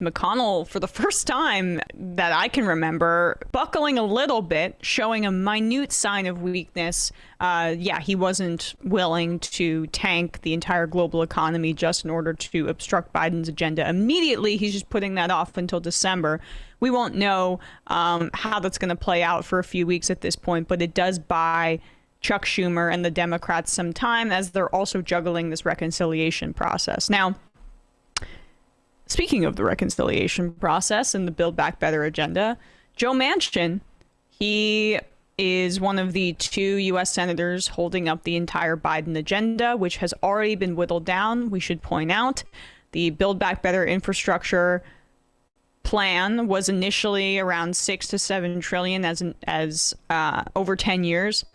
McConnell, for the first time that I can remember, buckling a little bit, showing a minute sign of weakness. He wasn't willing to tank the entire global economy just in order to obstruct Biden's agenda immediately. He's just putting that off until December. We won't know how that's going to play out for a few weeks at this point, but it does buy Chuck Schumer and the Democrats some time as they're also juggling this reconciliation process. Now, speaking of the reconciliation process and the Build Back Better agenda, Joe Manchin, he is one of the 2 U.S. senators holding up the entire Biden agenda, which has already been whittled down. We should point out the Build Back Better infrastructure plan was initially around 6 to 7 trillion as over 10 years,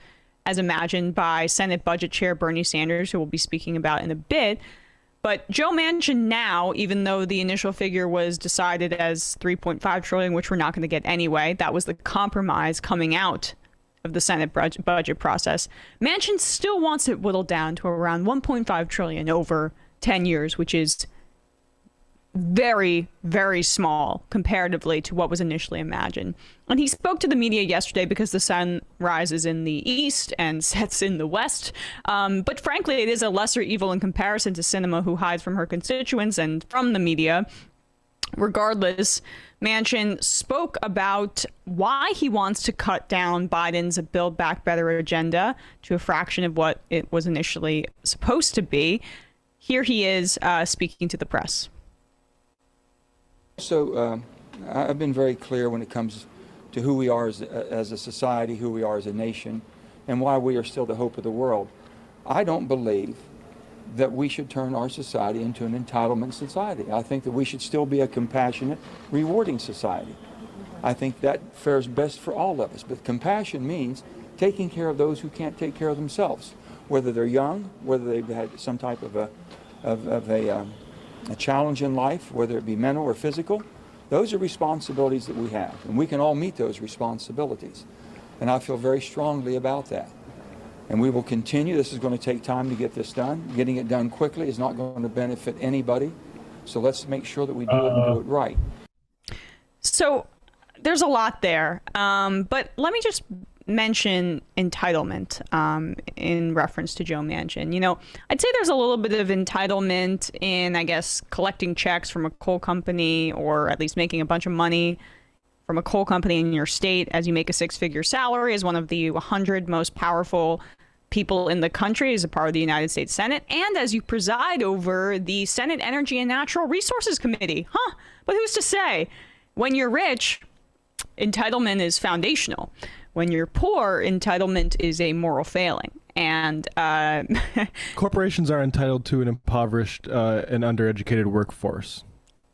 as imagined by Senate Budget Chair Bernie Sanders, who we'll be speaking about in a bit. But Joe Manchin now, even though the initial figure was decided as 3.5 trillion, which we're not going to get anyway, that was the compromise coming out of the Senate budget process. Manchin still wants it whittled down to around 1.5 trillion over 10 years, which is very, very small comparatively to what was initially imagined. And he spoke to the media yesterday because the sun rises in the east and sets in the west. But frankly, it is a lesser evil in comparison to Sinema, who hides from her constituents and from the media. Regardless, Manchin spoke about why he wants to cut down Biden's Build Back Better agenda to a fraction of what it was initially supposed to be. Here he is speaking to the press. So I've been very clear when it comes to who we are as a society, who we are as a nation, and why we are still the hope of the world. I don't believe that we should turn our society into an entitlement society. I think that we should still be a compassionate, rewarding society. I think that fares best for all of us. But compassion means taking care of those who can't take care of themselves, whether they're young, whether they've had some type of a challenge in life, whether it be mental or physical. Those are responsibilities that we have, and we can all meet those responsibilities. And I feel very strongly about that. And we will continue. This is going to take time to get this done. Getting it done quickly is not going to benefit anybody. So let's make sure that we do it and do it right. So there's a lot there. But let me just mention entitlement in reference to Joe Manchin. You know, I'd say there's a little bit of entitlement in, I guess, collecting checks from a coal company, or at least making a bunch of money from a coal company in your state as you make a 6-figure salary as one of the 100 most powerful people in the country as a part of the United States Senate, and as you preside over the Senate Energy and Natural Resources Committee. But who's to say? When you're rich, entitlement is foundational. When you're poor, entitlement is a moral failing. And corporations are entitled to an impoverished and undereducated workforce,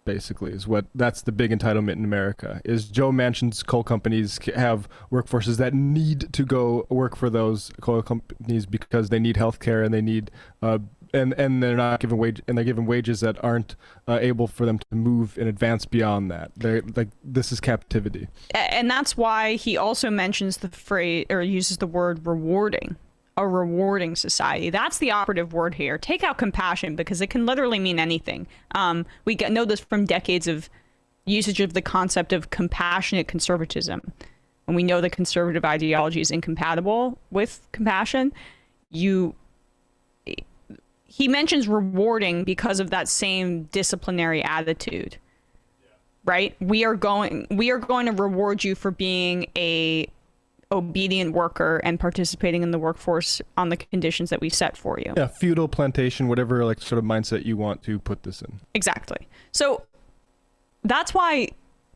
basically, that's the big entitlement in America. Is Joe Manchin's coal companies have workforces that need to go work for those coal companies because they need health care and they need and they're not given they're given wages that aren't able for them to move and advance beyond that. They're like, this is captivity. And that's why he also mentions the phrase, or uses the word rewarding, a rewarding society. That's the operative word here. Take out compassion, because it can literally mean anything. We know this from decades of usage of the concept of compassionate conservatism. When we know that conservative ideology is incompatible with compassion, he mentions rewarding because of that same disciplinary attitude, right? We are going to reward you for being a obedient worker and participating in the workforce on the conditions that we set for you. Yeah, feudal plantation, whatever like sort of mindset you want to put this in. Exactly. So that's why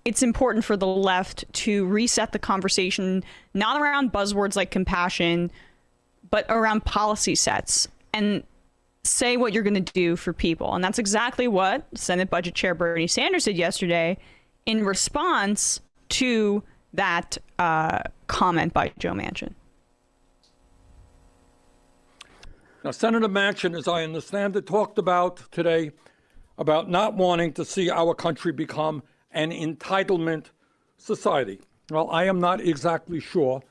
it's important for the left to reset the conversation, not around buzzwords like compassion, but around policy sets, and say what you're going to do for people. And that's exactly what Senate Budget Chair Bernie Sanders did yesterday in response to that comment by Joe Manchin. Now, Senator Manchin, as I understand it, talked about today about not wanting to see our country become an entitlement society. Well, I am not exactly sure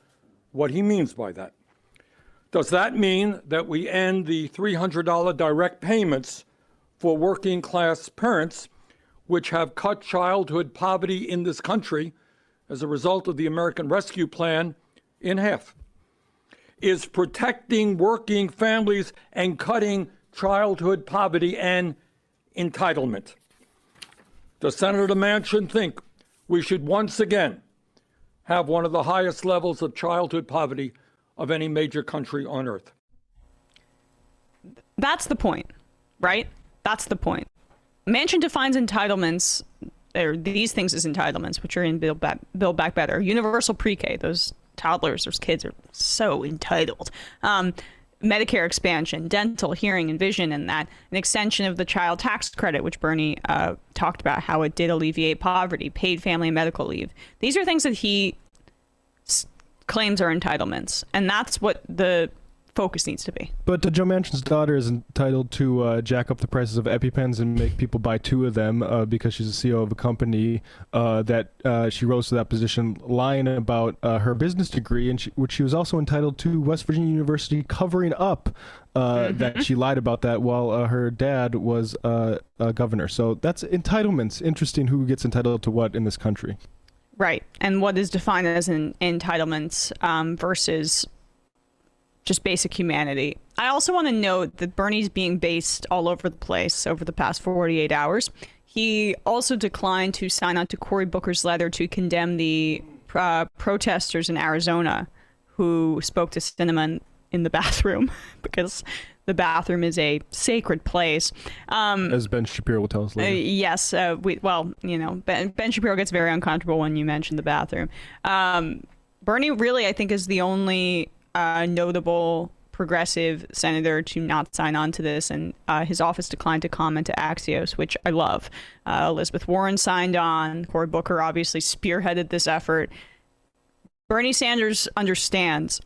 what he means by that. Does that mean that we end the $300 direct payments for working class parents, which have cut childhood poverty in this country as a result of the American Rescue Plan in half, is protecting working families and cutting childhood poverty and entitlement. Does Senator Manchin think we should once again have one of the highest levels of childhood poverty of any major country on earth? That's the point, right? That's the point. Manchin defines entitlements, or these things as entitlements, which are in Build Back Better. Universal pre-K, those toddlers, those kids are so entitled. Medicare expansion, dental, hearing, and vision, and that an extension of the child tax credit, which Bernie talked about how it did alleviate poverty, paid family and medical leave. These are things that he claims are entitlements, and that's what the focus needs to be. But Joe Manchin's daughter is entitled to jack up the prices of EpiPens and make people buy 2 of them because she's the CEO of a company that she rose to that position lying about her business degree, and which she was also entitled to West Virginia University covering up that she lied about that while her dad was a governor. So that's entitlements. Interesting who gets entitled to what in this country. Right. And what is defined as an entitlements versus just basic humanity. I also want to note that Bernie's being based all over the place over the past 48 hours. He also declined to sign on to Cory Booker's letter to condemn the protesters in Arizona who spoke to Sinema in the bathroom because the bathroom is a sacred place. As Ben Shapiro will tell us later. Yes. Ben Shapiro gets very uncomfortable when you mention the bathroom. Bernie really, I think, is the only notable progressive senator to not sign on to this, and his office declined to comment to Axios, which I love. Elizabeth Warren signed on. Cory Booker obviously spearheaded this effort. Bernie Sanders understands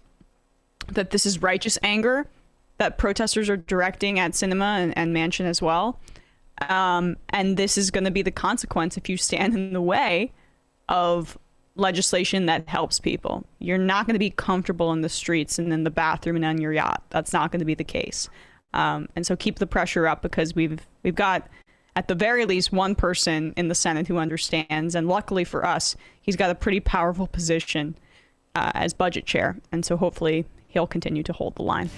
that this is righteous anger that protesters are directing at Sinema and Manchin as well. And this is going to be the consequence if you stand in the way of legislation that helps people. You're not going to be comfortable in the streets and in the bathroom and on your yacht. That's not going to be the case. And so keep the pressure up, because we've got, at the very least, one person in the Senate who understands. And luckily for us, he's got a pretty powerful position as budget chair. And so hopefully he'll continue to hold the line.